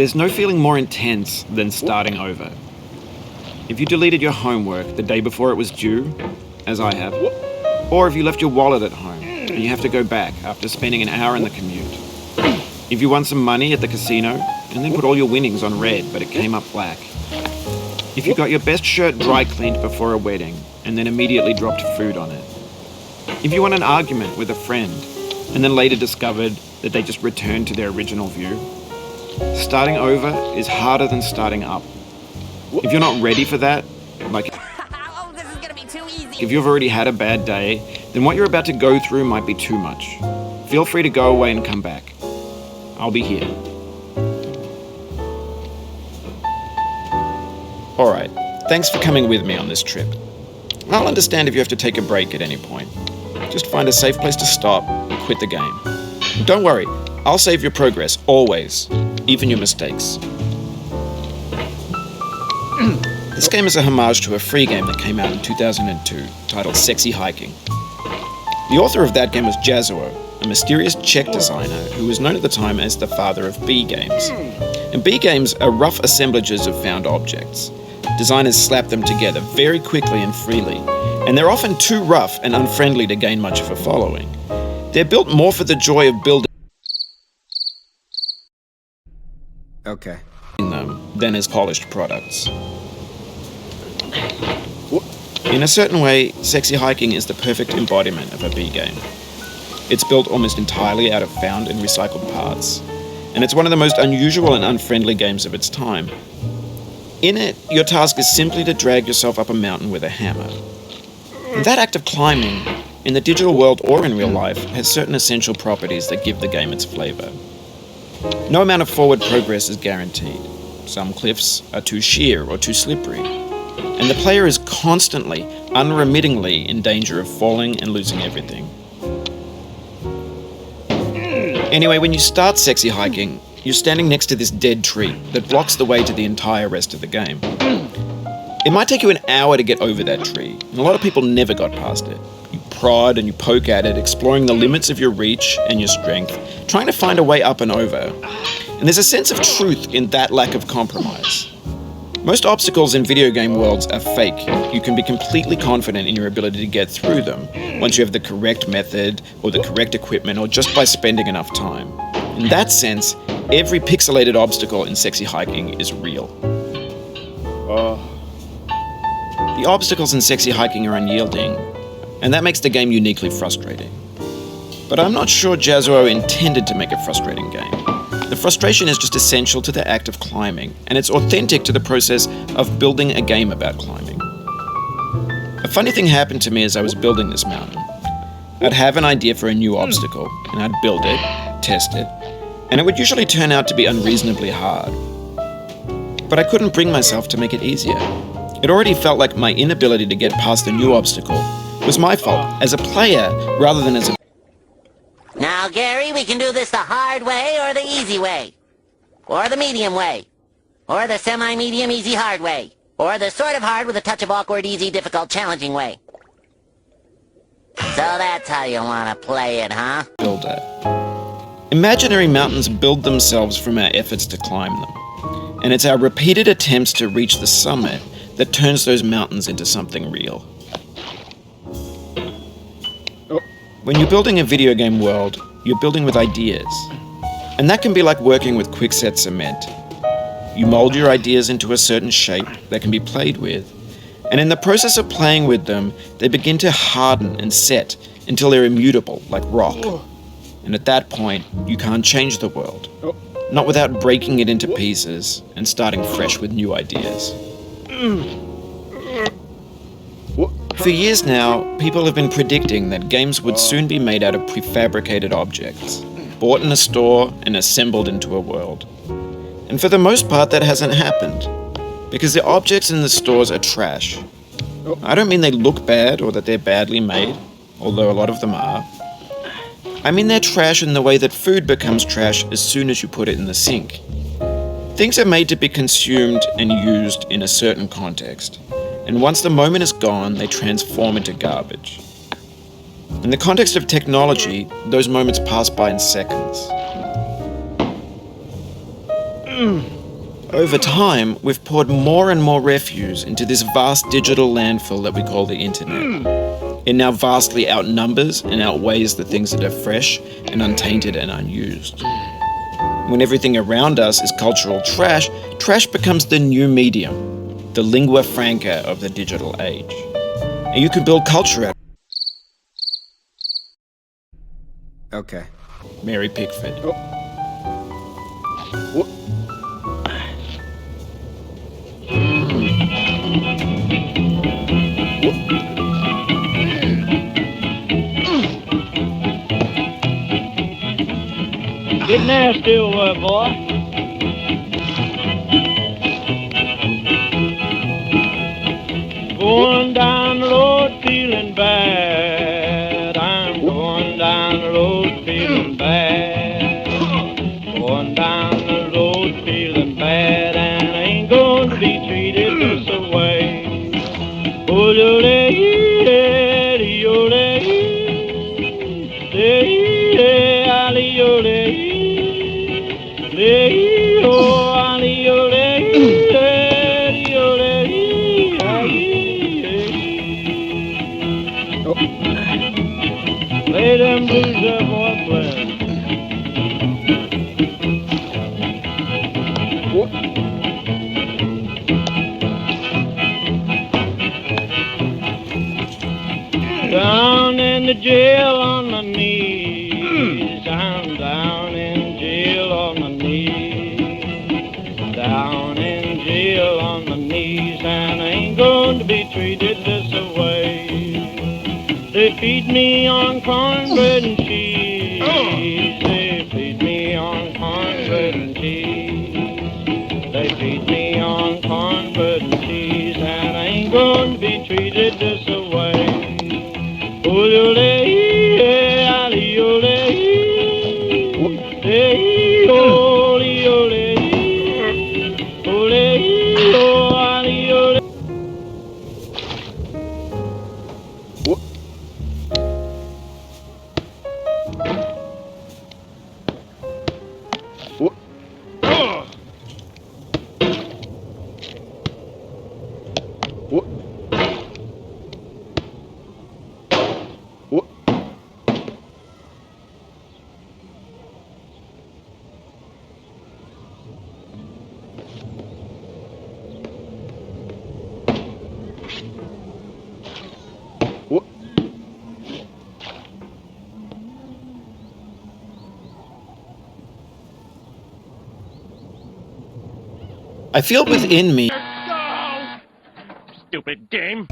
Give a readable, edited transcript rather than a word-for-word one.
There's no feeling more intense than starting over. If you deleted your homework the day before it was due, as I have, or if you left your wallet at home and you have to go back after spending an hour in the commute. If you won some money at the casino and then put all your winnings on red but it came up black. If you got your best shirt dry cleaned before a wedding and then immediately dropped food on it. If you won an argument with a friend and then later discovered that they just returned to their original view. Starting over is harder than starting up. If you're not ready for that, like Oh, this is gonna be too easy. if you've already had a bad day, then what you're about to go through might be too much. Feel free to go away and come back. I'll be here. Alright, thanks for coming with me on this trip. I'll understand if you have to take a break at any point. Just find a safe place to stop and quit the game. And don't worry, I'll save your progress, always, even your mistakes. This game is a homage to a free game that came out in 2002, titled Sexy Hiking. The author of that game was Jazzuo, a mysterious Czech designer who was known at the time as the father of B games. And B games are rough assemblages of found objects. Designers slap them together very quickly and freely, and they're often too rough and unfriendly to gain much of a following. They're built more for the joy of building them than as polished products. In a certain way, Sexy Hiking is the perfect embodiment of a B game. It's built almost entirely out of found and recycled parts, and it's one of the most unusual and unfriendly games of its time. In it, your task is simply to drag yourself up a mountain with a hammer. And that act of climbing, in the digital world or in real life, has certain essential properties that give the game its flavor. No amount of forward progress is guaranteed. Some cliffs are too sheer or too slippery, and the player is constantly, unremittingly in danger of falling and losing everything. Anyway, when you start Sexy Hiking, you're standing next to this dead tree that blocks the way to the entire rest of the game. It might take you an hour to get over that tree, and a lot of people never got past it. You prod and you poke at it, exploring the limits of your reach and your strength, trying to find a way up and over. And there's a sense of truth in that lack of compromise. Most obstacles in video game worlds are fake. You can be completely confident in your ability to get through them once you have the correct method or the correct equipment or just by spending enough time. In that sense, every pixelated obstacle in Sexy Hiking is real. The obstacles in Sexy Hiking are unyielding, and that makes the game uniquely frustrating. But I'm not sure Jazzuo intended to make a frustrating game. The frustration is just essential to the act of climbing, and it's authentic to the process of building a game about climbing. A funny thing happened to me as I was building this mountain. I'd have an idea for a new obstacle, and I'd build it, test it, and it would usually turn out to be unreasonably hard. But I couldn't bring myself to make it easier. It already felt like my inability to get past the new obstacle was my fault as a player rather than as a... Now, Gary, we can do this the hard way or the easy way. Or the medium way. Or the semi-medium easy hard way. Or the sort of hard with a touch of awkward, easy, difficult, challenging way. So that's how you want to play it, huh? builder. Imaginary mountains build themselves from our efforts to climb them. And it's our repeated attempts to reach the summit that turns those mountains into something real. When you're building a video game world, you're building with ideas. And that can be like working with quickset cement. You mold your ideas into a certain shape that can be played with, and in the process of playing with them, they begin to harden and set until they're immutable, like rock. And at that point, you can't change the world. Not without breaking it into pieces and starting fresh with new ideas. For years now, people have been predicting that games would soon be made out of prefabricated objects, bought in a store and assembled into a world. And for the most part, that hasn't happened, because the objects in the stores are trash. I don't mean they look bad or that they're badly made, although a lot of them are. I mean they're trash in the way that food becomes trash as soon as you put it in the sink. Things are made to be consumed and used in a certain context. And once the moment is gone, they transform into garbage. In the context of technology, those moments pass by in seconds. Over time, we've poured more and more refuse into this vast digital landfill that we call the internet. It now vastly outnumbers and outweighs the things that are fresh and untainted and unused. When everything around us is cultural trash, trash becomes the new medium, the lingua franca of the digital age. And you can build culture out. Okay. Mary Pickford. Get nasty over there, boy. Going down the road feeling bad. I'm going down the road feeling bad. Going down the road feeling bad, and I ain't going to be treated this way. Oh, Play them blues up, boy, play. Down in the jail on my knees. I'm down in jail on my knees. Down in jail on my knees, and I ain't going to be treated this way. They feed me on cornbread and cheese. They feed me on cornbread and cheese. They feed me on cornbread and cheese, and I ain't going to be treated this way. I feel within me Stupid game.